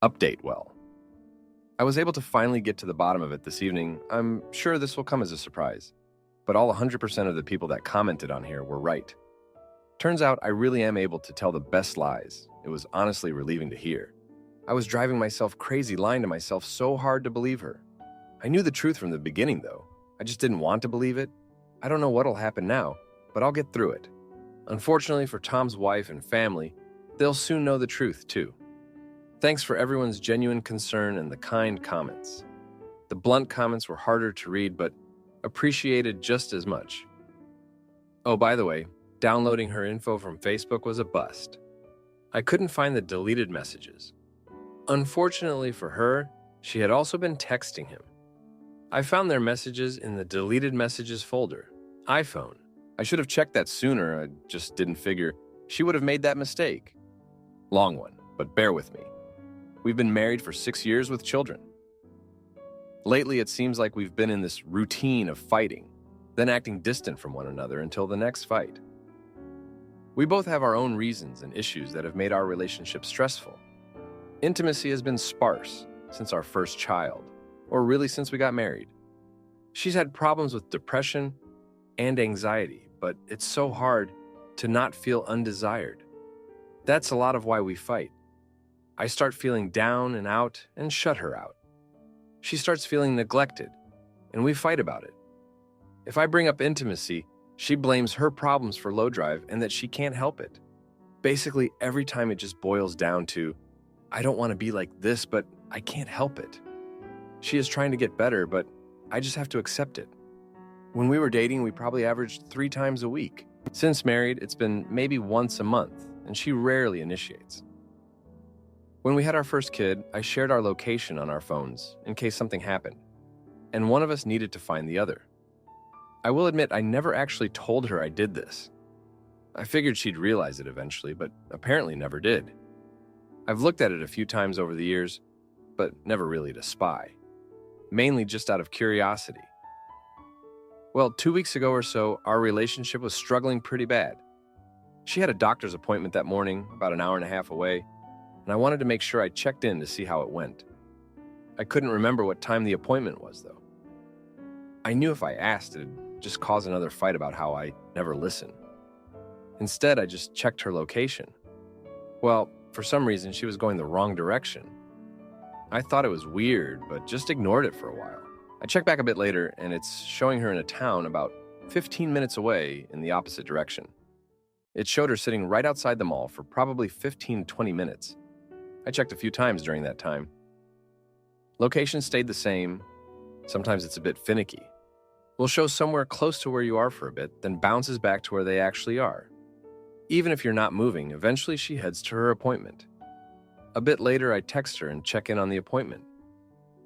update well. I was able to finally get to the bottom of it this evening. I'm sure this will come as a surprise, but all 100% of the people that commented on here were right. Turns out I really am able to tell the best lies. It was honestly relieving to hear. I was driving myself crazy, lying to myself so hard to believe her. I knew the truth from the beginning, though. I just didn't want to believe it. I don't know what'll happen now, but I'll get through it. Unfortunately for Tom's wife and family, they'll soon know the truth, too. Thanks for everyone's genuine concern and the kind comments. The blunt comments were harder to read, but appreciated just as much. Oh, by the way, downloading her info from Facebook was a bust. I couldn't find the deleted messages. Unfortunately for her, she had also been texting him. I found their messages in the deleted messages folder, iPhone. I should have checked that sooner, I just didn't figure she would have made that mistake. Long one, but bear with me. We've been married for 6 years with children. Lately, it seems like we've been in this routine of fighting, then acting distant from one another until the next fight. We both have our own reasons and issues that have made our relationship stressful. Intimacy has been sparse since our first child, or really since we got married. She's had problems with depression and anxiety, but it's so hard to not feel undesired. That's a lot of why we fight. I start feeling down and out and shut her out. She starts feeling neglected, and we fight about it. If I bring up intimacy, she blames her problems for low drive and that she can't help it. Basically, every time it just boils down to, I don't want to be like this, but I can't help it. She is trying to get better, but I just have to accept it. When we were dating, we probably averaged 3 times a week. Since married, it's been maybe once a month, and she rarely initiates. When we had our first kid, I shared our location on our phones in case something happened, and one of us needed to find the other. I will admit I never actually told her I did this. I figured she'd realize it eventually, but apparently never did. I've looked at it a few times over the years, but never really to spy. Mainly just out of curiosity. Well, 2 weeks ago or so, our relationship was struggling pretty bad. She had a doctor's appointment that morning, about an hour and a half away, and I wanted to make sure I checked in to see how it went. I couldn't remember what time the appointment was, though. I knew if I asked, it'd just cause another fight about how I never listen. Instead, I just checked her location. Well, for some reason, she was going the wrong direction. I thought it was weird, but just ignored it for a while. I checked back a bit later, and it's showing her in a town about 15 minutes away in the opposite direction. It showed her sitting right outside the mall for probably 15-20 minutes. I checked a few times during that time. Location stayed the same. Sometimes it's a bit finicky. We'll show somewhere close to where you are for a bit, then bounces back to where they actually are. Even if you're not moving, eventually she heads to her appointment. A bit later, I text her and check in on the appointment.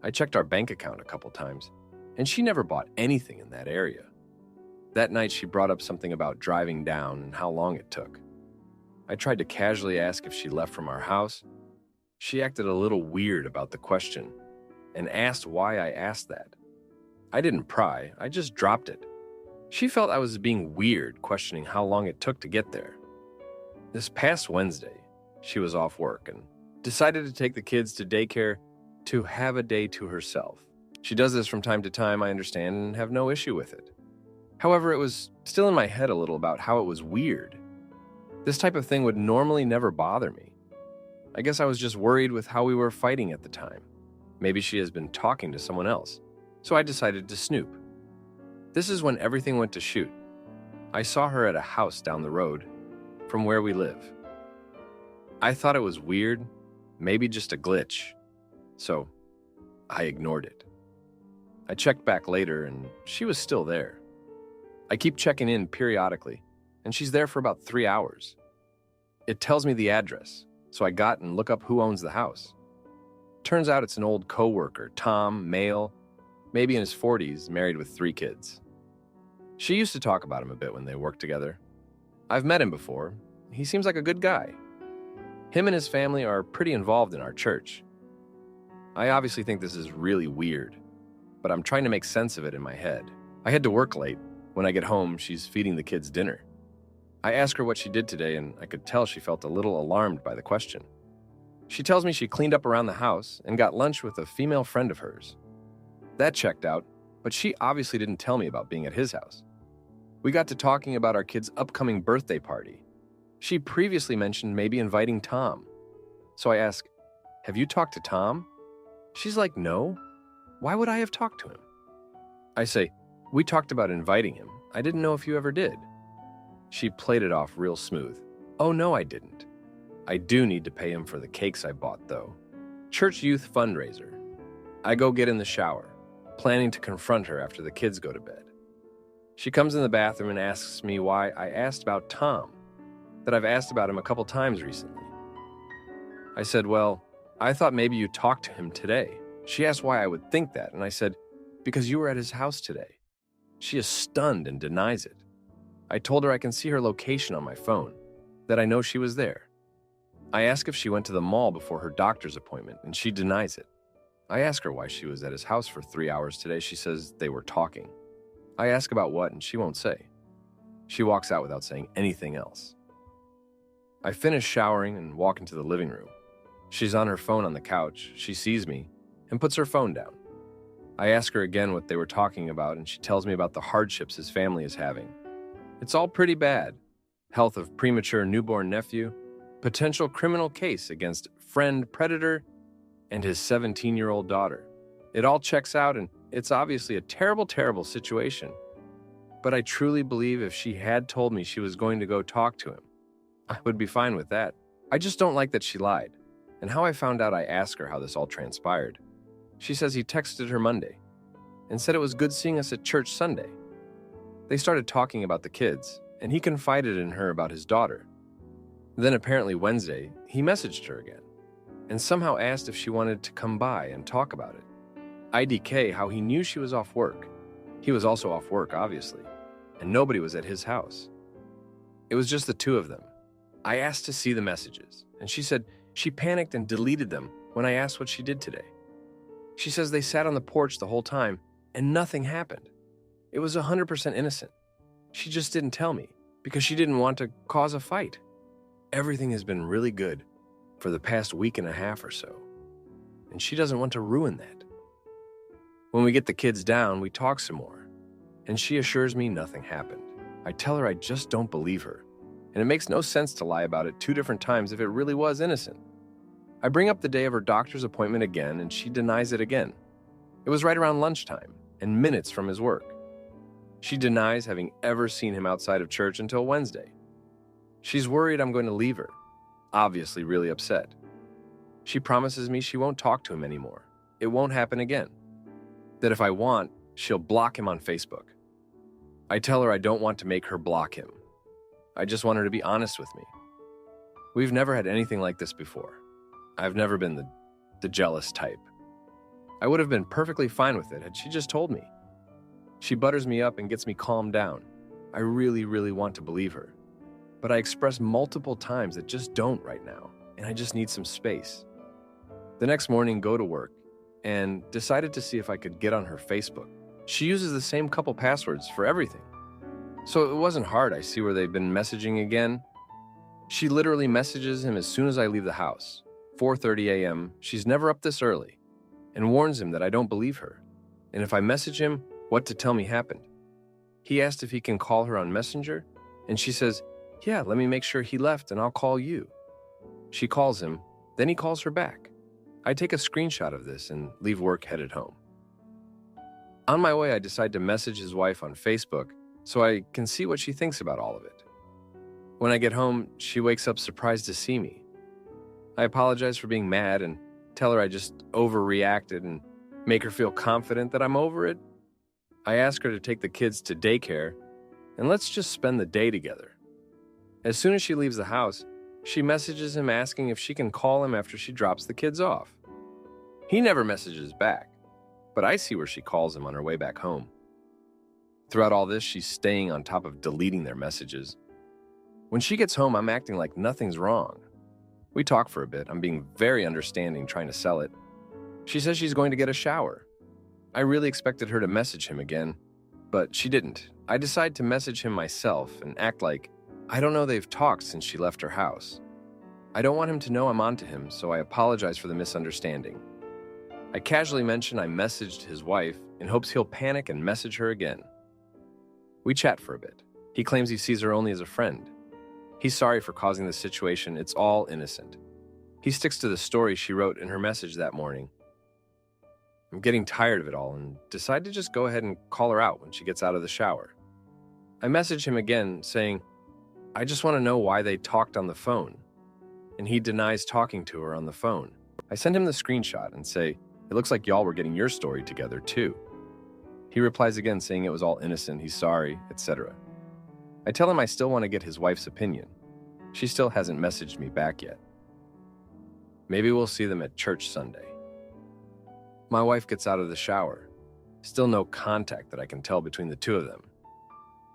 I checked our bank account a couple times, and she never bought anything in that area. That night, she brought up something about driving down and how long it took. I tried to casually ask if she left from our house. She acted a little weird about the question and asked why I asked that. I didn't pry, I just dropped it. She felt I was being weird, questioning how long it took to get there. This past Wednesday, she was off work and decided to take the kids to daycare to have a day to herself. She does this from time to time, I understand, and have no issue with it. However, it was still in my head a little about how it was weird. This type of thing would normally never bother me. I guess I was just worried with how we were fighting at the time. Maybe she has been talking to someone else, so I decided to snoop. This is when everything went to shoot. I saw her at a house down the road from where we live. I thought it was weird, maybe just a glitch, so I ignored it. I checked back later and she was still there. I keep checking in periodically, and she's there for about 3 hours. It tells me the address, so I got and look up who owns the house. Turns out it's an old coworker, Tom, male, maybe in his 40s, married with 3 kids. She used to talk about him a bit when they worked together. I've met him before. He seems like a good guy. Him and his family are pretty involved in our church. I obviously think this is really weird, but I'm trying to make sense of it in my head. I had to work late. When I get home, she's feeding the kids dinner. I asked her what she did today, and I could tell she felt a little alarmed by the question. She tells me she cleaned up around the house and got lunch with a female friend of hers. That checked out, but she obviously didn't tell me about being at his house. We got to talking about our kid's upcoming birthday party. She previously mentioned maybe inviting Tom. So I ask, "Have you talked to Tom?" She's like, "No. Why would I have talked to him?" I say, "We talked about inviting him. I didn't know if you ever did." She played it off real smooth. "Oh, no, I didn't. I do need to pay him for the cakes I bought, though. Church youth fundraiser." I go get in the shower, planning to confront her after the kids go to bed. She comes in the bathroom and asks me why I asked about Tom, that I've asked about him a couple times recently. I said, "Well, I thought maybe you talked to him today." She asked why I would think that, and I said, "Because you were at his house today." She is stunned and denies it. I told her I can see her location on my phone, that I know she was there. I ask if she went to the mall before her doctor's appointment, and she denies it. I ask her why she was at his house for 3 hours today. She says they were talking. I ask about what, and she won't say. She walks out without saying anything else. I finish showering and walk into the living room. She's on her phone on the couch. She sees me and puts her phone down. I ask her again what they were talking about, and she tells me about the hardships his family is having. It's all pretty bad. Health of premature newborn nephew, potential criminal case against friend predator, and his 17-year-old daughter. It all checks out, and it's obviously a terrible, terrible situation. But I truly believe if she had told me she was going to go talk to him, I would be fine with that. I just don't like that she lied. And how I found out, I asked her how this all transpired. She says he texted her Monday and said it was good seeing us at church Sunday. They started talking about the kids, and he confided in her about his daughter. Then apparently Wednesday, he messaged her again and somehow asked if she wanted to come by and talk about it. IDK how he knew she was off work. He was also off work, obviously, and nobody was at his house. It was just the two of them. I asked to see the messages, and she said she panicked and deleted them when I asked what she did today. She says they sat on the porch the whole time and nothing happened. It was 100% innocent. She just didn't tell me because she didn't want to cause a fight. Everything has been really good for the past week and a half or so, and she doesn't want to ruin that. When we get the kids down, we talk some more, and she assures me nothing happened. I tell her I just don't believe her, and it makes no sense to lie about it 2 different times if it really was innocent. I bring up the day of her doctor's appointment again, and she denies it again. It was right around lunchtime and minutes from his work. She denies having ever seen him outside of church until Wednesday. She's worried I'm going to leave her, obviously really upset. She promises me she won't talk to him anymore. It won't happen again. That if I want, she'll block him on Facebook. I tell her I don't want to make her block him. I just want her to be honest with me. We've never had anything like this before. I've never been the jealous type. I would have been perfectly fine with it had she just told me. She butters me up and gets me calmed down. I really, really want to believe her. But I express multiple times that just don't right now, and I just need some space. The next morning, go to work, and decided to see if I could get on her Facebook. She uses the same couple passwords for everything. So it wasn't hard. I see where they've been messaging again. She literally messages him as soon as I leave the house, 4:30 a.m. She's never up this early, and warns him that I don't believe her, and if I message him, what to tell me happened. He asked if he can call her on Messenger, and she says, "Yeah, let me make sure he left and I'll call you." She calls him, then he calls her back. I take a screenshot of this and leave work headed home. On my way, I decide to message his wife on Facebook so I can see what she thinks about all of it. When I get home, she wakes up surprised to see me. I apologize for being mad and tell her I just overreacted and make her feel confident that I'm over it. I ask her to take the kids to daycare and let's just spend the day together. As soon as she leaves the house, she messages him asking if she can call him after she drops the kids off. He never messages back, but I see where she calls him on her way back home. Throughout all this, she's staying on top of deleting their messages. When she gets home, I'm acting like nothing's wrong. We talk for a bit. I'm being very understanding, trying to sell it. She says she's going to get a shower. I really expected her to message him again, but she didn't. I decide to message him myself and act like I don't know they've talked since she left her house. I don't want him to know I'm onto him, so I apologize for the misunderstanding. I casually mention I messaged his wife in hopes he'll panic and message her again. We chat for a bit. He claims he sees her only as a friend. He's sorry for causing the situation. It's all innocent. He sticks to the story she wrote in her message that morning. I'm getting tired of it all and decide to just go ahead and call her out when she gets out of the shower. I message him again saying, I just want to know why they talked on the phone. And he denies talking to her on the phone. I send him the screenshot and say, it looks like y'all were getting your story together too. He replies again saying it was all innocent, he's sorry, etc. I tell him I still want to get his wife's opinion. She still hasn't messaged me back yet. Maybe we'll see them at church Sunday. My wife gets out of the shower. Still no contact that I can tell between the two of them.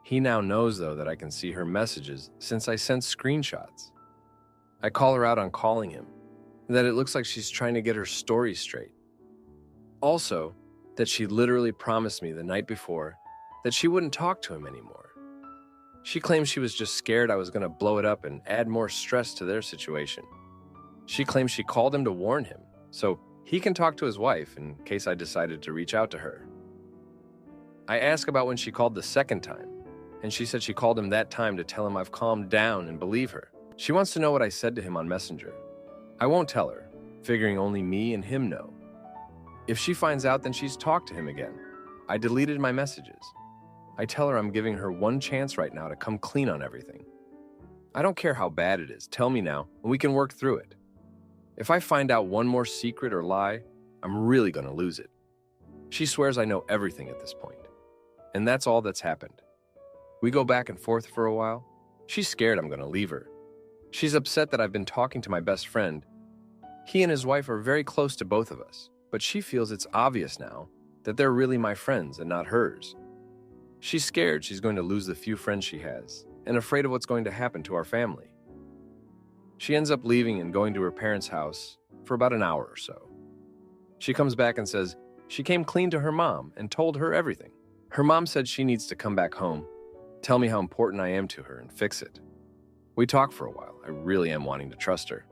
He now knows, though, that I can see her messages since I sent screenshots. I call her out on calling him, that it looks like she's trying to get her story straight. Also, that she literally promised me the night before that she wouldn't talk to him anymore. She claims she was just scared I was going to blow it up and add more stress to their situation. She claims she called him to warn him, so he can talk to his wife in case I decided to reach out to her. I ask about when she called the second time, and she said she called him that time to tell him I've calmed down and believe her. She wants to know what I said to him on Messenger. I won't tell her, figuring only me and him know. If she finds out, then she's talked to him again. I deleted my messages. I tell her I'm giving her one chance right now to come clean on everything. I don't care how bad it is, tell me now, and we can work through it. If I find out one more secret or lie, I'm really going to lose it. She swears I know everything at this point. And that's all that's happened. We go back and forth for a while. She's scared I'm going to leave her. She's upset that I've been talking to my best friend. He and his wife are very close to both of us, but she feels it's obvious now that they're really my friends and not hers. She's scared she's going to lose the few friends she has and afraid of what's going to happen to our family. She ends up leaving and going to her parents' house for about an hour or so. She comes back and says she came clean to her mom and told her everything. Her mom said she needs to come back home, tell me how important I am to her, and fix it. We talk for a while. I really am wanting to trust her.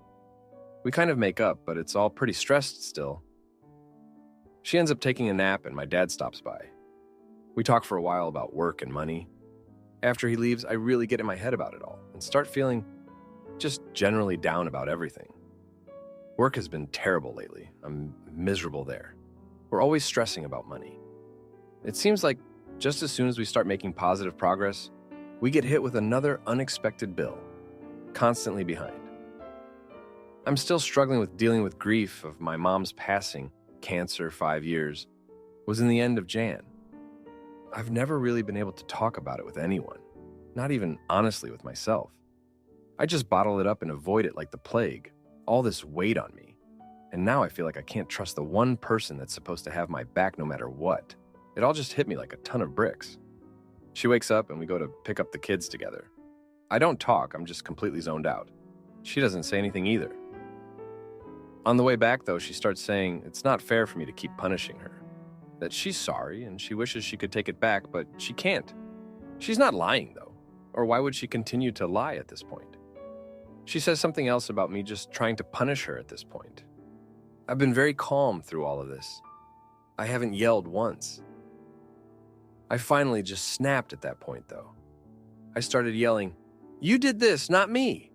We kind of make up, but it's all pretty stressed still. She ends up taking a nap and my dad stops by. We talk for a while about work and money. After he leaves, I really get in my head about it all and start feeling just generally down about everything. Work has been terrible lately. I'm miserable there. We're always stressing about money. It seems like just as soon as we start making positive progress, we get hit with another unexpected bill, constantly behind. I'm still struggling with dealing with grief of my mom's passing. Cancer, 5 years, was in the end of Jan. I've never really been able to talk about it with anyone, not even honestly with myself. I just bottle it up and avoid it like the plague, all this weight on me. And now I feel like I can't trust the one person that's supposed to have my back no matter what. It all just hit me like a ton of bricks. She wakes up and we go to pick up the kids together. I don't talk, I'm just completely zoned out. She doesn't say anything either. On the way back, though, she starts saying it's not fair for me to keep punishing her, that she's sorry and she wishes she could take it back, but she can't. She's not lying, though, or why would she continue to lie at this point? She says something else about me just trying to punish her at this point. I've been very calm through all of this. I haven't yelled once. I finally just snapped at that point, though. I started yelling, "You did this, not me.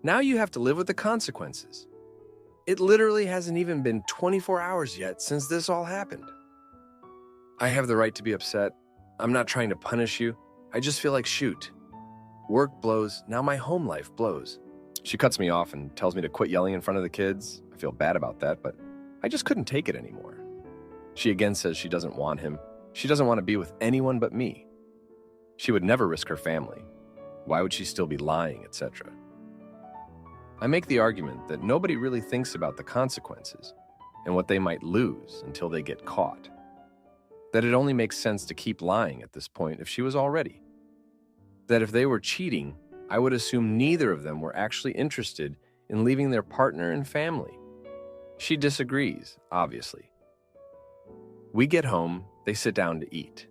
Now you have to live with the consequences. It literally hasn't even been 24 hours yet since this all happened. I have the right to be upset. I'm not trying to punish you. I just feel like shoot. Work blows, now my home life blows." She cuts me off and tells me to quit yelling in front of the kids. I feel bad about that, but I just couldn't take it anymore. She again says she doesn't want him. She doesn't want to be with anyone but me. She would never risk her family. Why would she still be lying, etc.? I make the argument that nobody really thinks about the consequences and what they might lose until they get caught. That it only makes sense to keep lying at this point if she was already. That if they were cheating, I would assume neither of them were actually interested in leaving their partner and family. She disagrees, obviously. We get home, they sit down to eat.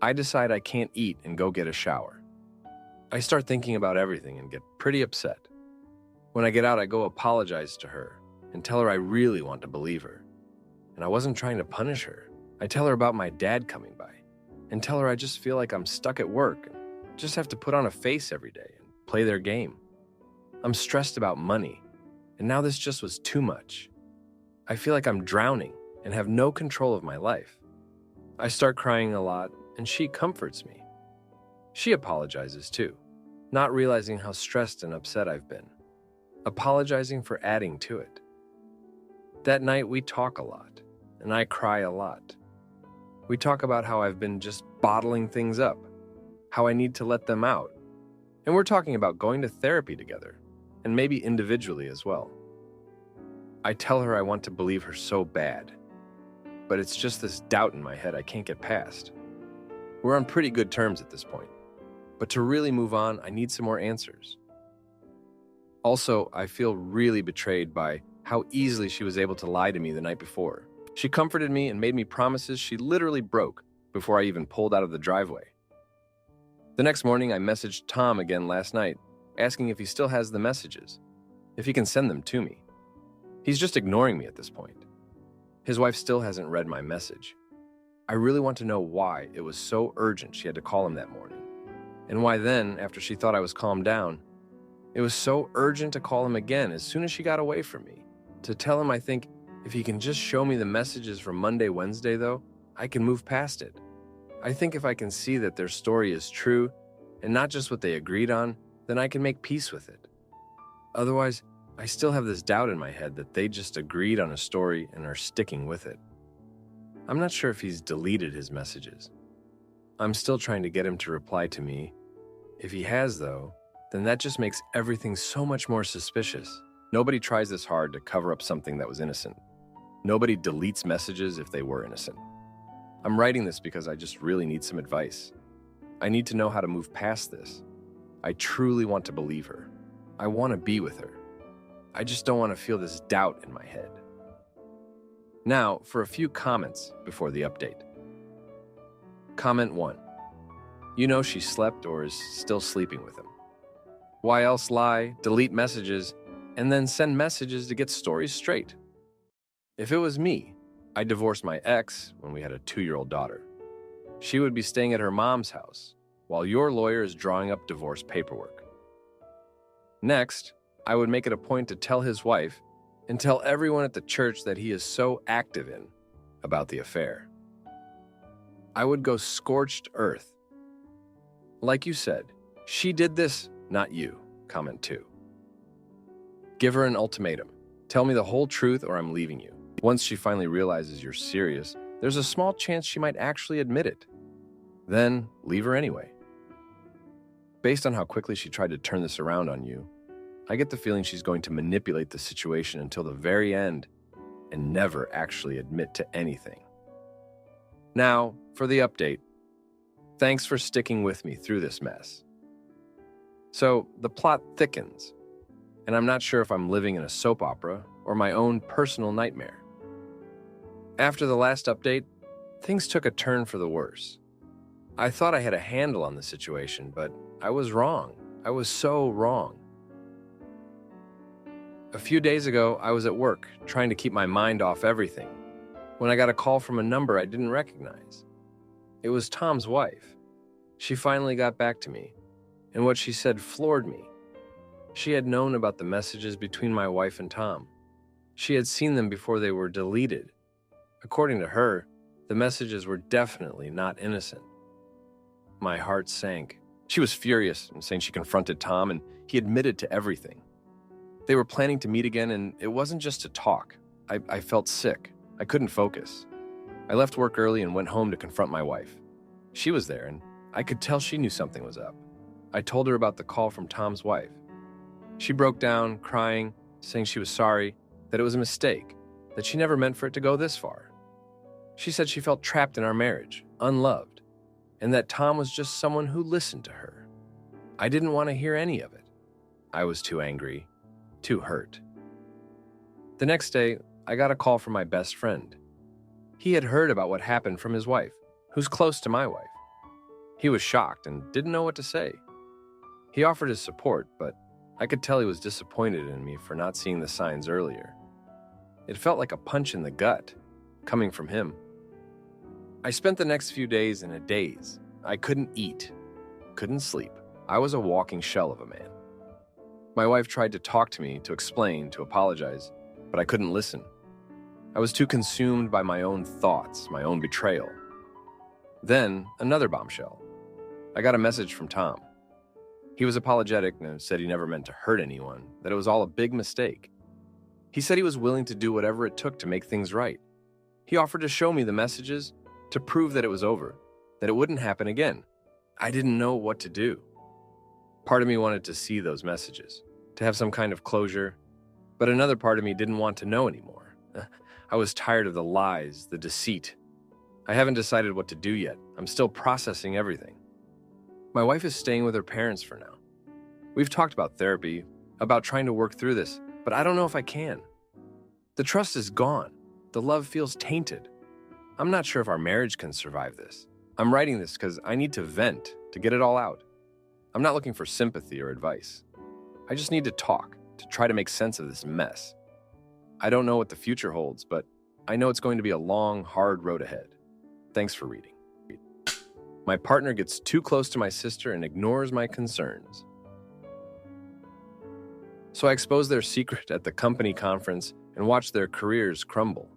I decide I can't eat and go get a shower. I start thinking about everything and get pretty upset. When I get out, I go apologize to her and tell her I really want to believe her. And I wasn't trying to punish her. I tell her about my dad coming by and tell her I just feel like I'm stuck at work and just have to put on a face every day and play their game. I'm stressed about money, and now this just was too much. I feel like I'm drowning and have no control of my life. I start crying a lot, and she comforts me. She apologizes too, not realizing how stressed and upset I've been, apologizing for adding to it. That night we talk a lot, and I cry a lot. We talk about how I've been just bottling things up, how I need to let them out, and we're talking about going to therapy together, and maybe individually as well. I tell her I want to believe her so bad, but it's just this doubt in my head I can't get past. We're on pretty good terms at this point, but to really move on, I need some more answers. Also, I feel really betrayed by how easily she was able to lie to me the night before. She comforted me and made me promises she literally broke before I even pulled out of the driveway. The next morning, I messaged Tom again last night, asking if he still has the messages, if he can send them to me. He's just ignoring me at this point. His wife still hasn't read my message. I really want to know why it was so urgent she had to call him that morning, and why then, after she thought I was calmed down, it was so urgent to call him again as soon as she got away from me, to tell him I think if he can just show me the messages from Monday, Wednesday, though, I can move past it. I think if I can see that their story is true and not just what they agreed on, then I can make peace with it. Otherwise, I still have this doubt in my head that they just agreed on a story and are sticking with it. I'm not sure if he's deleted his messages. I'm still trying to get him to reply to me. If he has, though, then that just makes everything so much more suspicious. Nobody tries this hard to cover up something that was innocent. Nobody deletes messages if they were innocent. I'm writing this because I just really need some advice. I need to know how to move past this. I truly want to believe her. I want to be with her. I just don't want to feel this doubt in my head. Now, for a few comments before the update. Comment 1. You know she slept or is still sleeping with him. Why else lie, delete messages, and then send messages to get stories straight? If it was me, I divorced my ex when we had a 2-year-old daughter. She would be staying at her mom's house while your lawyer is drawing up divorce paperwork. Next, I would make it a point to tell his wife and tell everyone at the church that he is so active in about the affair. I would go scorched earth. Like you said, she did this, not you. Comment 2. Give her an ultimatum. Tell me the whole truth or I'm leaving you. Once she finally realizes you're serious, there's a small chance she might actually admit it. Then leave her anyway. Based on how quickly she tried to turn this around on you, I get the feeling she's going to manipulate the situation until the very end and never actually admit to anything. Now, for the update. Thanks for sticking with me through this mess. So, the plot thickens, and I'm not sure if I'm living in a soap opera or my own personal nightmare. After the last update, things took a turn for the worse. I thought I had a handle on the situation, but I was wrong. I was so wrong. A few days ago, I was at work, trying to keep my mind off everything, when I got a call from a number I didn't recognize. It was Tom's wife. She finally got back to me, and what she said floored me. She had known about the messages between my wife and Tom. She had seen them before they were deleted. According to her, the messages were definitely not innocent. My heart sank. She was furious and saying she confronted Tom, and he admitted to everything. They were planning to meet again, and it wasn't just to talk. I felt sick. I couldn't focus. I left work early and went home to confront my wife. She was there, and I could tell she knew something was up. I told her about the call from Tom's wife. She broke down, crying, saying she was sorry, that it was a mistake, that she never meant for it to go this far. She said she felt trapped in our marriage, unloved, and that Tom was just someone who listened to her. I didn't want to hear any of it. I was too angry, too hurt. The next day, I got a call from my best friend. He had heard about what happened from his wife, who's close to my wife. He was shocked and didn't know what to say. He offered his support, but I could tell he was disappointed in me for not seeing the signs earlier. It felt like a punch in the gut, coming from him. I spent the next few days in a daze. I couldn't eat, couldn't sleep. I was a walking shell of a man. My wife tried to talk to me, to explain, to apologize, but I couldn't listen. I was too consumed by my own thoughts, my own betrayal. Then, another bombshell. I got a message from Tom. He was apologetic and said he never meant to hurt anyone, that it was all a big mistake. He said he was willing to do whatever it took to make things right. He offered to show me the messages to prove that it was over, that it wouldn't happen again. I didn't know what to do. Part of me wanted to see those messages, to have some kind of closure, but another part of me didn't want to know anymore. I was tired of the lies, the deceit. I haven't decided what to do yet. I'm still processing everything. My wife is staying with her parents for now. We've talked about therapy, about trying to work through this, but I don't know if I can. The trust is gone. The love feels tainted. I'm not sure if our marriage can survive this. I'm writing this because I need to vent, to get it all out. I'm not looking for sympathy or advice. I just need to talk, to try to make sense of this mess. I don't know what the future holds, but I know it's going to be a long, hard road ahead. Thanks for reading. My partner gets too close to my sister and ignores my concerns. So I expose their secret at the company conference and watch their careers crumble,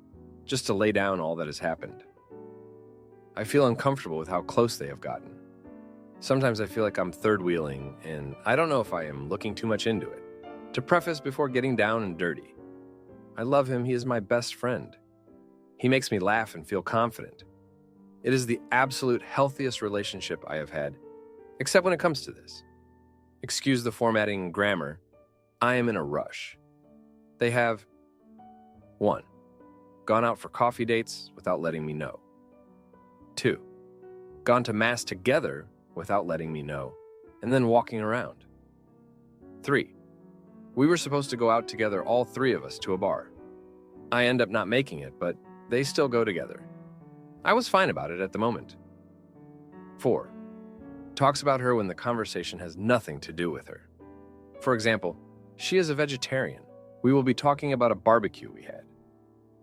just to lay down all that has happened. I feel uncomfortable with how close they have gotten. Sometimes I feel like I'm third-wheeling, and I don't know if I am looking too much into it. To preface before getting down and dirty, I love him. He is my best friend. He makes me laugh and feel confident. It is the absolute healthiest relationship I have had, except when it comes to this. Excuse the formatting and grammar. I am in a rush. They have 1. Gone out for coffee dates without letting me know. 2. Gone to mass together without letting me know, and then walking around. 3. We were supposed to go out together, all 3 of us, to a bar. I end up not making it, but they still go together. I was fine about it at the moment. 4. Talks about her when the conversation has nothing to do with her. For example, she is a vegetarian. We will be talking about a barbecue we had,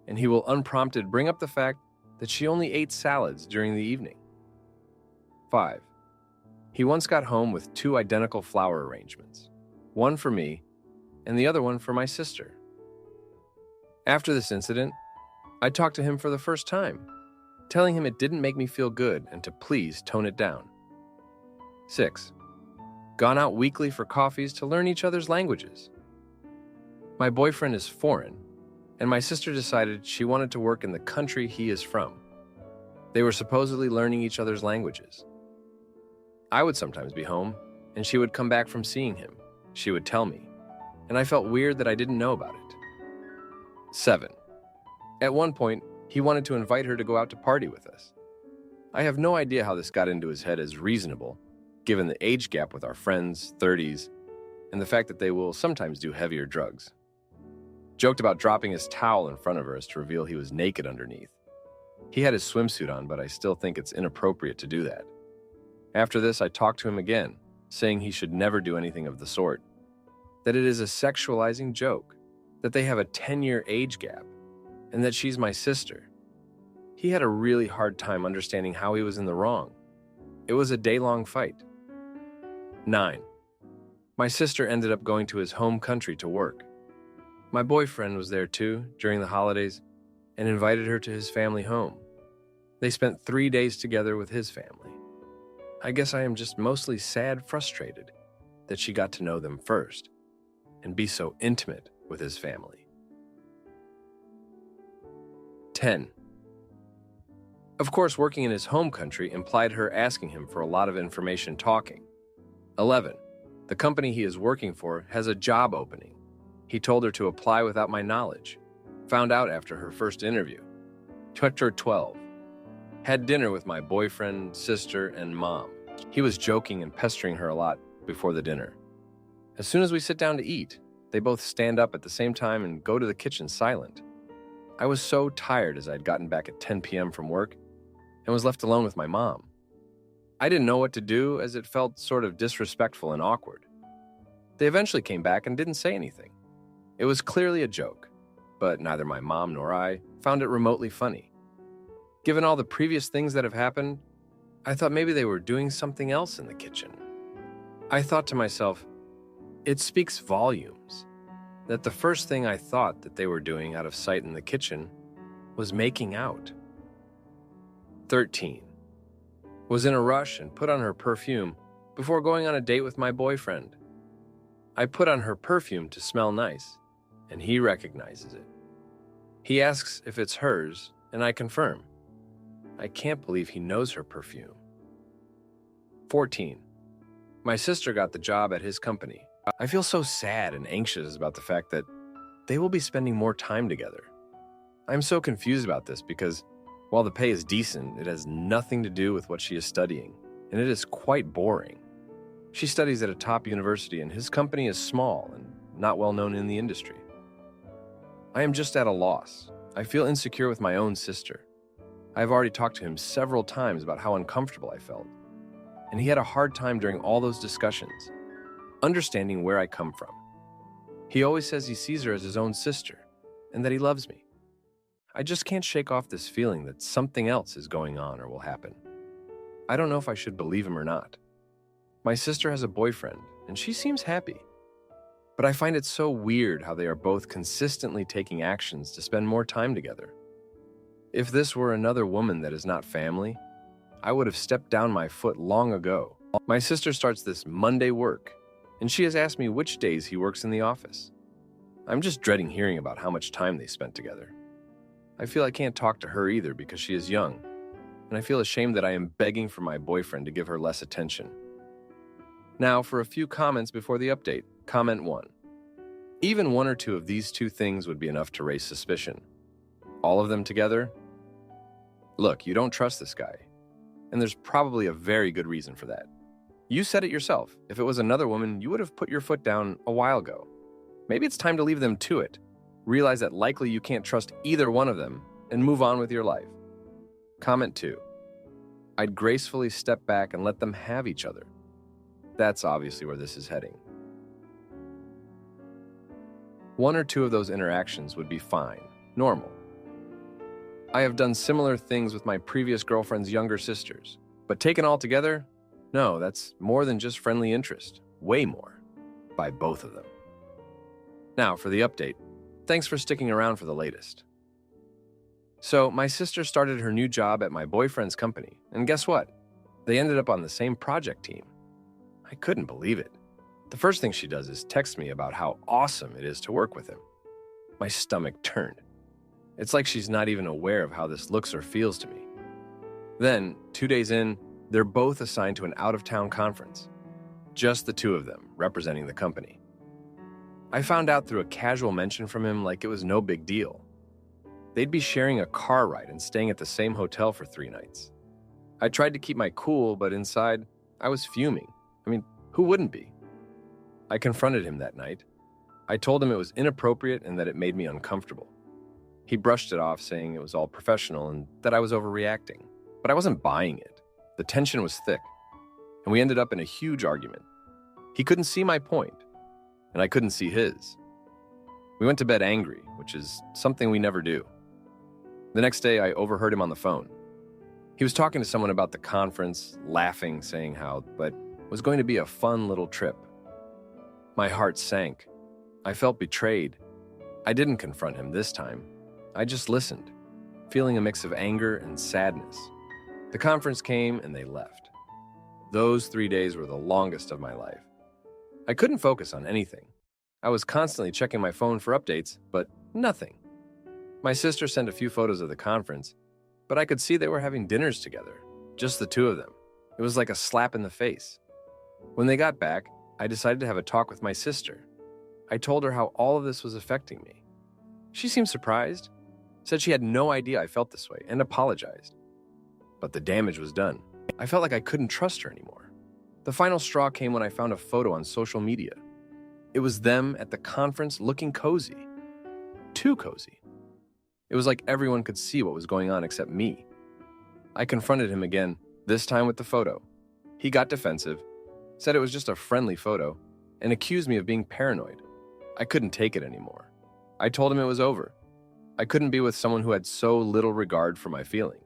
and he will unprompted bring up the fact that she only ate salads during the evening. 5. He once got home with 2 identical flower arrangements, one for me and the other one for my sister. After this incident, I talked to him for the first time, telling him it didn't make me feel good and to please tone it down. 6. Gone out weekly for coffees to learn each other's languages. My boyfriend is foreign, and my sister decided she wanted to work in the country he is from. They were supposedly learning each other's languages. I would sometimes be home, and she would come back from seeing him. She would tell me, and I felt weird that I didn't know about it. 7. At one point, he wanted to invite her to go out to party with us. I have no idea how this got into his head as reasonable, given the age gap with our friends, 30s, and the fact that they will sometimes do heavier drugs. Joked about dropping his towel in front of her as to reveal he was naked underneath. He had his swimsuit on, but I still think it's inappropriate to do that. After this, I talked to him again, saying he should never do anything of the sort, that it is a sexualizing joke, that they have a 10-year age gap, and that she's my sister. He had a really hard time understanding how he was in the wrong. It was a day-long fight. 9. My sister ended up going to his home country to work. My boyfriend was there too during the holidays and invited her to his family home. They spent 3 days together with his family. I guess I am just mostly sad, frustrated that she got to know them first and be so intimate with his family. 10. Of course, working in his home country implied her asking him for a lot of information talking. 11. The company he is working for has a job opening. He told her to apply without my knowledge. Found out after her first interview. Chapter 12. Had dinner with my boyfriend, sister, and mom. He was joking and pestering her a lot before the dinner. As soon as we sit down to eat, they both stand up at the same time and go to the kitchen silent. I was so tired as I had gotten back at 10 p.m. from work and was left alone with my mom. I didn't know what to do as it felt sort of disrespectful and awkward. They eventually came back and didn't say anything. It was clearly a joke, but neither my mom nor I found it remotely funny. Given all the previous things that have happened, I thought maybe they were doing something else in the kitchen. I thought to myself, it speaks volumes that the first thing I thought that they were doing out of sight in the kitchen was making out. 13. Was in a rush and put on her perfume before going on a date with my boyfriend. I put on her perfume to smell nice, and he recognizes it. He asks if it's hers, and I confirm. I can't believe he knows her perfume. 14. My sister got the job at his company. I feel so sad and anxious about the fact that they will be spending more time together. I'm so confused about this because while the pay is decent, it has nothing to do with what she is studying, and it is quite boring. She studies at a top university, and his company is small and not well known in the industry. I am just at a loss. I feel insecure with my own sister. I have already talked to him several times about how uncomfortable I felt, and he had a hard time during all those discussions, understanding where I come from. He always says he sees her as his own sister, and that he loves me. I just can't shake off this feeling that something else is going on or will happen. I don't know if I should believe him or not. My sister has a boyfriend, and she seems happy. But I find it so weird how they are both consistently taking actions to spend more time together. If this were another woman that is not family, I would have stepped down my foot long ago. My sister starts this Monday work, and she has asked me which days he works in the office. I'm just dreading hearing about how much time they spent together. I feel I can't talk to her either because she is young, and I feel ashamed that I am begging for my boyfriend to give her less attention. Now, for a few comments before the update. Comment 1. Even one or two of these two things would be enough to raise suspicion. All of them together? Look, you don't trust this guy, and there's probably a very good reason for that. You said it yourself. If it was another woman, you would have put your foot down a while ago. Maybe it's time to leave them to it. Realize that likely you can't trust either one of them and move on with your life. Comment 2. I'd gracefully step back and let them have each other. That's obviously where this is heading. One or two of those interactions would be fine, normal. I have done similar things with my previous girlfriend's younger sisters, but taken all together, no, that's more than just friendly interest, way more, by both of them. Now for the update. Thanks for sticking around for the latest. So, my sister started her new job at my boyfriend's company, and guess what? They ended up on the same project team. I couldn't believe it. The first thing she does is text me about how awesome it is to work with him. My stomach turned. It's like she's not even aware of how this looks or feels to me. Then, 2 days in, they're both assigned to an out-of-town conference. Just the two of them, representing the company. I found out through a casual mention from him like it was no big deal. They'd be sharing a car ride and staying at the same hotel for 3 nights. I tried to keep my cool, but inside, I was fuming. I mean, who wouldn't be? I confronted him that night. I told him it was inappropriate and that it made me uncomfortable. He brushed it off, saying it was all professional and that I was overreacting. But I wasn't buying it. The tension was thick, and we ended up in a huge argument. He couldn't see my point, and I couldn't see his. We went to bed angry, which is something we never do. The next day, I overheard him on the phone. He was talking to someone about the conference, laughing, saying how it was going to be a fun little trip. My heart sank. I felt betrayed. I didn't confront him this time. I just listened, feeling a mix of anger and sadness. The conference came and they left. Those 3 days were the longest of my life. I couldn't focus on anything. I was constantly checking my phone for updates, but nothing. My sister sent a few photos of the conference, but I could see they were having dinners together, just the two of them. It was like a slap in the face. When they got back, I decided to have a talk with my sister. I told her how all of this was affecting me. She seemed surprised, said she had no idea I felt this way, and apologized. But the damage was done. I felt like I couldn't trust her anymore. The final straw came when I found a photo on social media. It was them at the conference looking cozy. Too cozy. It was like everyone could see what was going on except me. I confronted him again, this time with the photo. He got defensive, said it was just a friendly photo, and accused me of being paranoid. I couldn't take it anymore. I told him it was over. I couldn't be with someone who had so little regard for my feelings.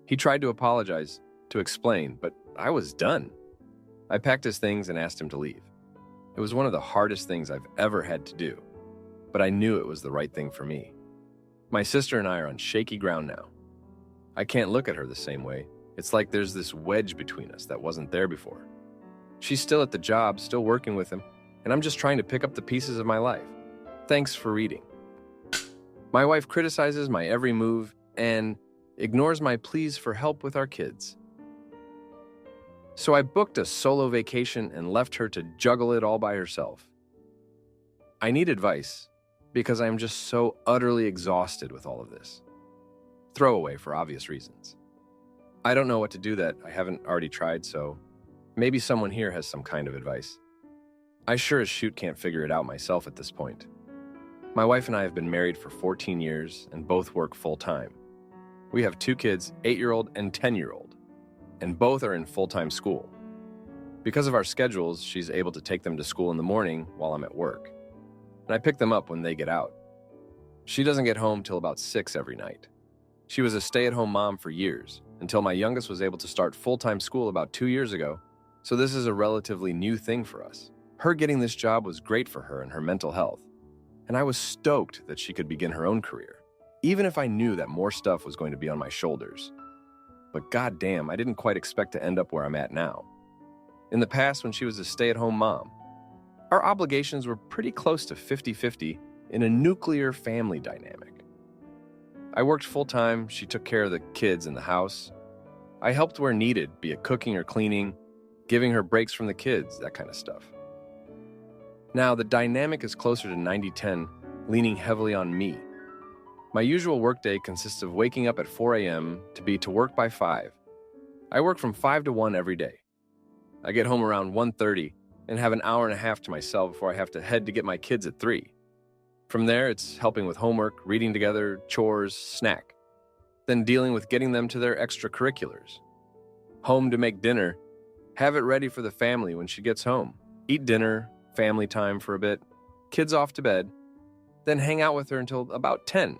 He tried to apologize, to explain, but I was done. I packed his things and asked him to leave. It was one of the hardest things I've ever had to do, but I knew it was the right thing for me. My sister and I are on shaky ground now. I can't look at her the same way. It's like there's this wedge between us that wasn't there before. She's still at the job, still working with him, and I'm just trying to pick up the pieces of my life. Thanks for reading. My wife criticizes my every move and ignores my pleas for help with our kids. So I booked a solo vacation and left her to juggle it all by herself. I need advice because I am just so utterly exhausted with all of this. Throwaway for obvious reasons. I don't know what to do that I haven't already tried, so maybe someone here has some kind of advice. I sure as shoot can't figure it out myself at this point. My wife and I have been married for 14 years and both work full-time. We have 2 kids, 8-year-old and 10-year-old, and both are in full-time school. Because of our schedules, she's able to take them to school in the morning while I'm at work, and I pick them up when they get out. She doesn't get home till about 6 every night. She was a stay-at-home mom for years, until my youngest was able to start full-time school about 2 years ago, so this is a relatively new thing for us. Her getting this job was great for her and her mental health, and I was stoked that she could begin her own career, even if I knew that more stuff was going to be on my shoulders. But goddamn, I didn't quite expect to end up where I'm at now. In the past, when she was a stay-at-home mom, our obligations were pretty close to 50-50 in a nuclear family dynamic. I worked full-time, she took care of the kids in the house. I helped where needed, be it cooking or cleaning, giving her breaks from the kids, that kind of stuff. Now, the dynamic is closer to 90-10, leaning heavily on me. My usual workday consists of waking up at 4 a.m. to be to work by 5. I work from 5 to 1 every day. I get home around 1:30 and have an hour and a half to myself before I have to head to get my kids at 3. From there, it's helping with homework, reading together, chores, snack. Then dealing with getting them to their extracurriculars. Home to make dinner, have it ready for the family when she gets home. Eat dinner, family time for a bit, kids off to bed, then hang out with her until about 10,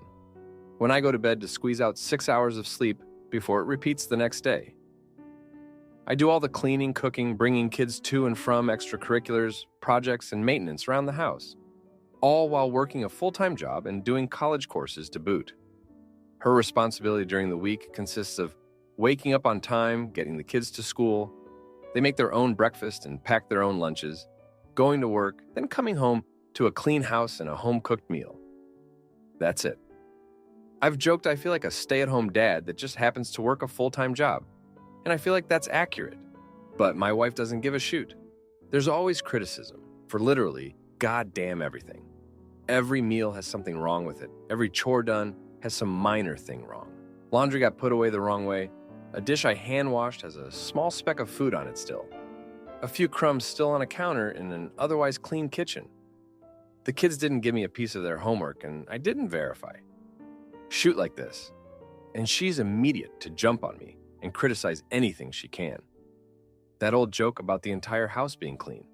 when I go to bed to squeeze out 6 hours of sleep before it repeats the next day. I do all the cleaning, cooking, bringing kids to and from extracurriculars, projects, and maintenance around the house, all while working a full-time job and doing college courses to boot. Her responsibility during the week consists of waking up on time, getting the kids to school. They make their own breakfast and pack their own lunches, going to work, then coming home to a clean house and a home-cooked meal. That's it. I've joked I feel like a stay-at-home dad that just happens to work a full-time job, and I feel like that's accurate. But my wife doesn't give a shoot. There's always criticism for literally goddamn everything. Every meal has something wrong with it. Every chore done has some minor thing wrong. Laundry got put away the wrong way. A dish I hand-washed has a small speck of food on it still. A few crumbs still on a counter in an otherwise clean kitchen. The kids didn't give me a piece of their homework, and I didn't verify. Shoot like this, and she's immediate to jump on me and criticize anything she can. That old joke about the entire house being clean.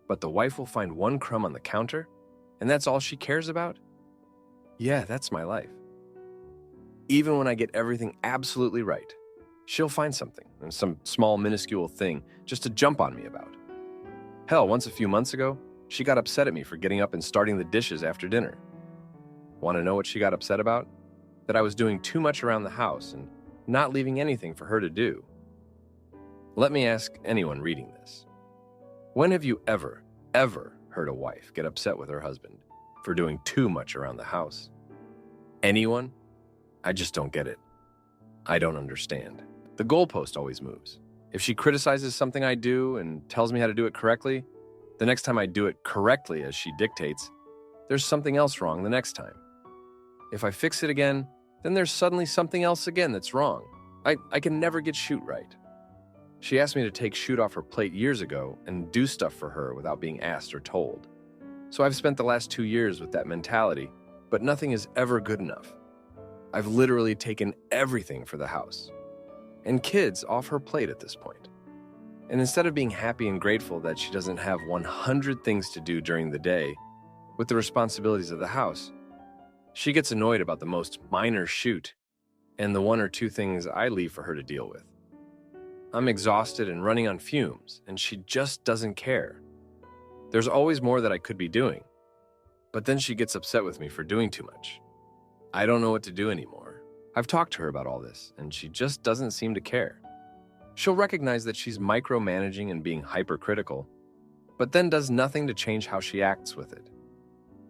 But the wife will find one crumb on the counter, and that's all she cares about? Yeah, that's my life. Even when I get everything absolutely right, she'll find something, some small minuscule thing, just to jump on me about. Hell, once a few months ago, she got upset at me for getting up and starting the dishes after dinner. Want to know what she got upset about? That I was doing too much around the house and not leaving anything for her to do. Let me ask anyone reading this. When have you ever heard a wife get upset with her husband for doing too much around the house? Anyone? I just don't get it. I don't understand. The goalpost always moves. If she criticizes something I do and tells me how to do it correctly, the next time I do it correctly as she dictates, there's something else wrong the next time. If I fix it again, then there's suddenly something else again that's wrong. I can never get Shoot right. She asked me to take Shoot off her plate years ago and do stuff for her without being asked or told. So I've spent the last 2 years with that mentality, but nothing is ever good enough. I've literally taken everything for the house and kids off her plate at this point. And instead of being happy and grateful that she doesn't have 100 things to do during the day with the responsibilities of the house, she gets annoyed about the most minor shoot and the one or two things I leave for her to deal with. I'm exhausted and running on fumes, and she just doesn't care. There's always more that I could be doing, but then she gets upset with me for doing too much. I don't know what to do anymore. I've talked to her about all this, and she just doesn't seem to care. She'll recognize that she's micromanaging and being hypercritical, but then does nothing to change how she acts with it.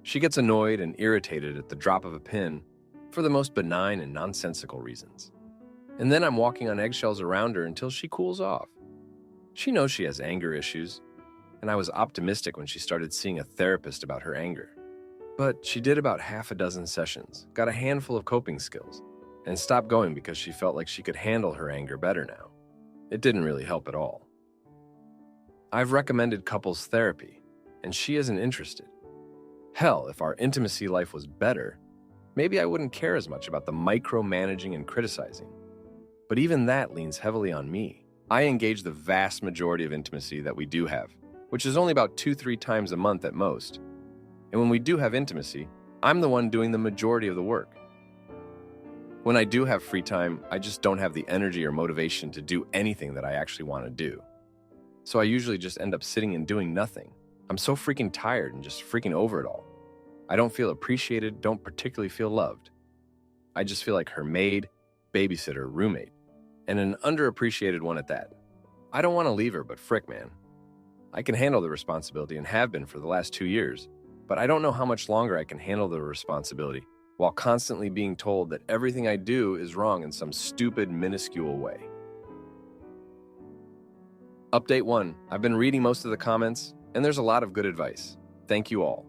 She gets annoyed and irritated at the drop of a pin for the most benign and nonsensical reasons. And then I'm walking on eggshells around her until she cools off. She knows she has anger issues, and I was optimistic when she started seeing a therapist about her anger. But she did about half a dozen sessions, got a handful of coping skills, and stopped going because she felt like she could handle her anger better now. It didn't really help at all. I've recommended couples therapy, and she isn't interested. Hell, if our intimacy life was better, maybe I wouldn't care as much about the micromanaging and criticizing. But even that leans heavily on me. I engage the vast majority of intimacy that we do have, which is only about 2-3 times a month at most. And when we do have intimacy, I'm the one doing the majority of the work. When I do have free time, I just don't have the energy or motivation to do anything that I actually want to do. So I usually just end up sitting and doing nothing. I'm so freaking tired and just freaking over it all. I don't feel appreciated, don't particularly feel loved. I just feel like her maid, babysitter, roommate, and an underappreciated one at that. I don't want to leave her, but frick, man. I can handle the responsibility and have been for the last 2 years, but I don't know how much longer I can handle the responsibility while constantly being told that everything I do is wrong in some stupid, minuscule way. Update 1. I've been reading most of the comments, and there's a lot of good advice. Thank you all.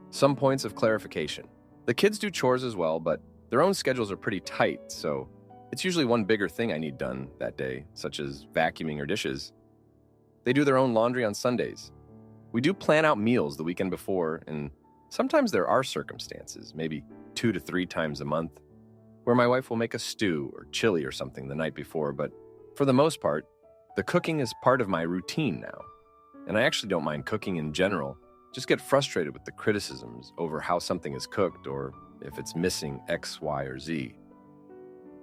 Some points of clarification. The kids do chores as well, but their own schedules are pretty tight, so it's usually one bigger thing I need done that day, such as vacuuming or dishes. They do their own laundry on Sundays. We do plan out meals the weekend before, and sometimes there are circumstances, maybe 2 to 3 times a month, where my wife will make a stew or chili or something the night before, but for the most part, the cooking is part of my routine now. And I actually don't mind cooking in general, just get frustrated with the criticisms over how something is cooked or if it's missing X, Y, or Z.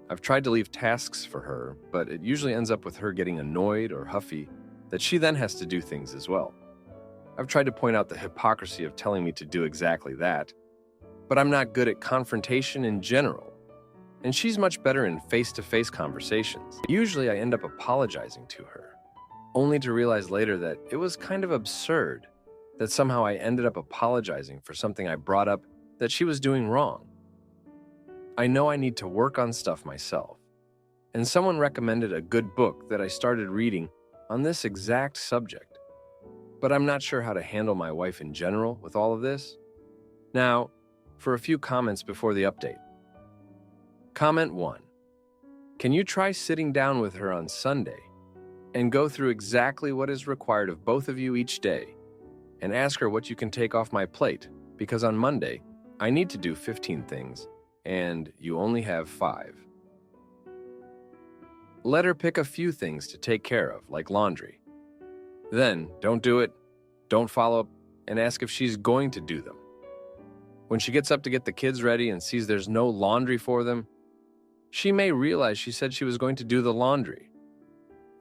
I've tried to leave tasks for her, but it usually ends up with her getting annoyed or huffy that she then has to do things as well. I've tried to point out the hypocrisy of telling me to do exactly that, but I'm not good at confrontation in general, and she's much better in face-to-face conversations. Usually I end up apologizing to her, only to realize later that it was kind of absurd that somehow I ended up apologizing for something I brought up that she was doing wrong. I know I need to work on stuff myself, and someone recommended a good book that I started reading on this exact subject, but I'm not sure how to handle my wife in general with all of this. Now, for a few comments before the update. Comment 1. Can you try sitting down with her on Sunday and go through exactly what is required of both of you each day and ask her what you can take off my plate, because on Monday, I need to do 15 things and you only have 5. Let her pick a few things to take care of, like laundry. Then, don't do it, don't follow up, and ask if she's going to do them. When she gets up to get the kids ready and sees there's no laundry for them, she may realize she said she was going to do the laundry.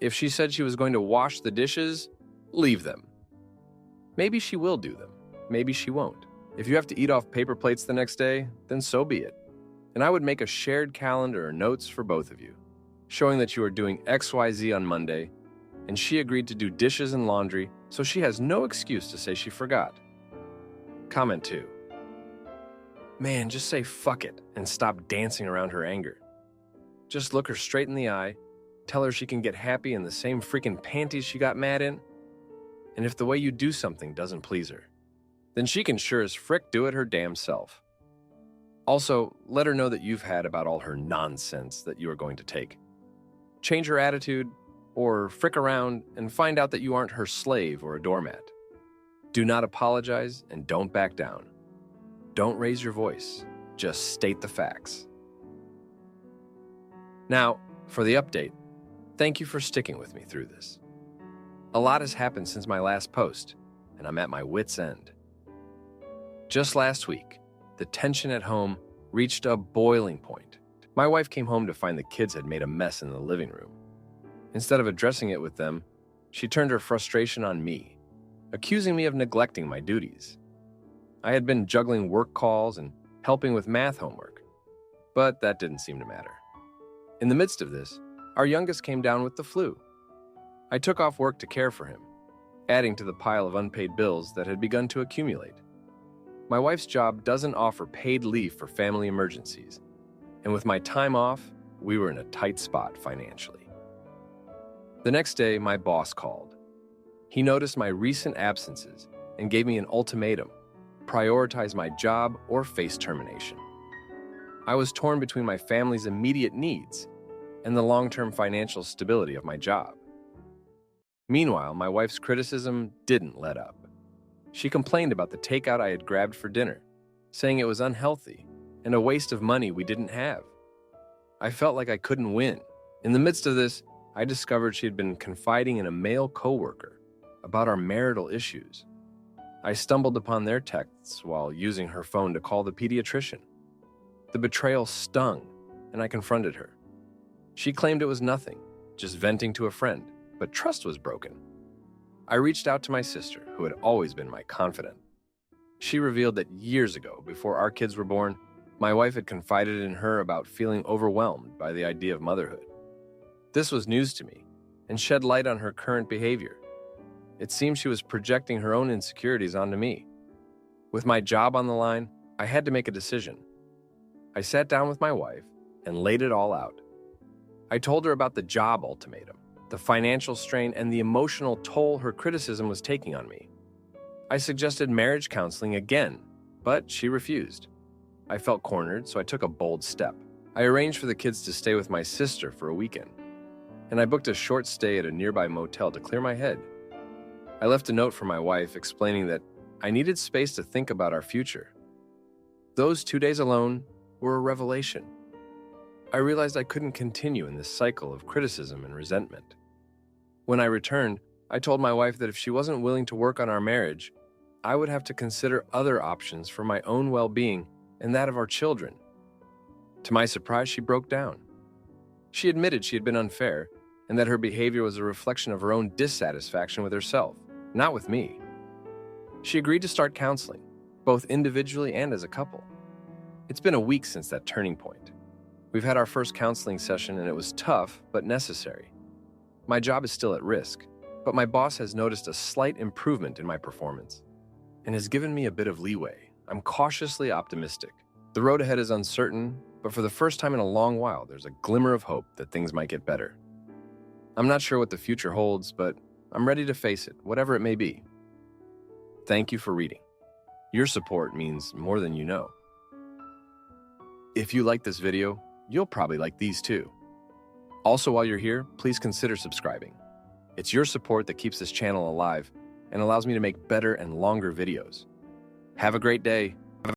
If she said she was going to wash the dishes, leave them. Maybe she will do them, maybe she won't. If you have to eat off paper plates the next day, then so be it. And I would make a shared calendar or notes for both of you, showing that you are doing XYZ on Monday, and she agreed to do dishes and laundry, so she has no excuse to say she forgot. Comment 2. Man, just say fuck it and stop dancing around her anger. Just look her straight in the eye, tell her she can get happy in the same freaking panties she got mad in, and if the way you do something doesn't please her, then she can sure as frick do it her damn self. Also, let her know that you've had about all her nonsense that you are going to take. Change her attitude, or frick around and find out that you aren't her slave or a doormat. Do not apologize and don't back down. Don't raise your voice, just state the facts. Now, for the update, thank you for sticking with me through this. A lot has happened since my last post, and I'm at my wit's end. Just last week, the tension at home reached a boiling point. My wife came home to find the kids had made a mess in the living room. Instead of addressing it with them, she turned her frustration on me, accusing me of neglecting my duties. I had been juggling work calls and helping with math homework, but that didn't seem to matter. In the midst of this, our youngest came down with the flu. I took off work to care for him, adding to the pile of unpaid bills that had begun to accumulate. My wife's job doesn't offer paid leave for family emergencies, and with my time off, we were in a tight spot financially. The next day, my boss called. He noticed my recent absences and gave me an ultimatum: prioritize my job or face termination. I was torn between my family's immediate needs and the long-term financial stability of my job. Meanwhile, my wife's criticism didn't let up. She complained about the takeout I had grabbed for dinner, saying it was unhealthy and a waste of money we didn't have. I felt like I couldn't win. In the midst of this, I discovered she had been confiding in a male coworker about our marital issues. I stumbled upon their texts while using her phone to call the pediatrician. The betrayal stung, and I confronted her. She claimed it was nothing, just venting to a friend, but trust was broken. I reached out to my sister, who had always been my confidant. She revealed that years ago, before our kids were born, my wife had confided in her about feeling overwhelmed by the idea of motherhood. This was news to me and shed light on her current behavior. It seemed she was projecting her own insecurities onto me. With my job on the line, I had to make a decision. I sat down with my wife and laid it all out. I told her about the job ultimatum, the financial strain, and the emotional toll her criticism was taking on me. I suggested marriage counseling again, but she refused. I felt cornered, so I took a bold step. I arranged for the kids to stay with my sister for a weekend, and I booked a short stay at a nearby motel to clear my head. I left a note for my wife explaining that I needed space to think about our future. Those 2 days alone were a revelation. I realized I couldn't continue in this cycle of criticism and resentment. When I returned, I told my wife that if she wasn't willing to work on our marriage, I would have to consider other options for my own well-being and that of our children. To my surprise, she broke down. She admitted she had been unfair and that her behavior was a reflection of her own dissatisfaction with herself, not with me. She agreed to start counseling, both individually and as a couple. It's been a week since that turning point. We've had our first counseling session and it was tough, but necessary. My job is still at risk, but my boss has noticed a slight improvement in my performance and has given me a bit of leeway. I'm cautiously optimistic. The road ahead is uncertain, but for the first time in a long while, there's a glimmer of hope that things might get better. I'm not sure what the future holds, but I'm ready to face it, whatever it may be. Thank you for reading. Your support means more than you know. If you like this video, you'll probably like these too. Also, while you're here, please consider subscribing. It's your support that keeps this channel alive and allows me to make better and longer videos. Have a great day.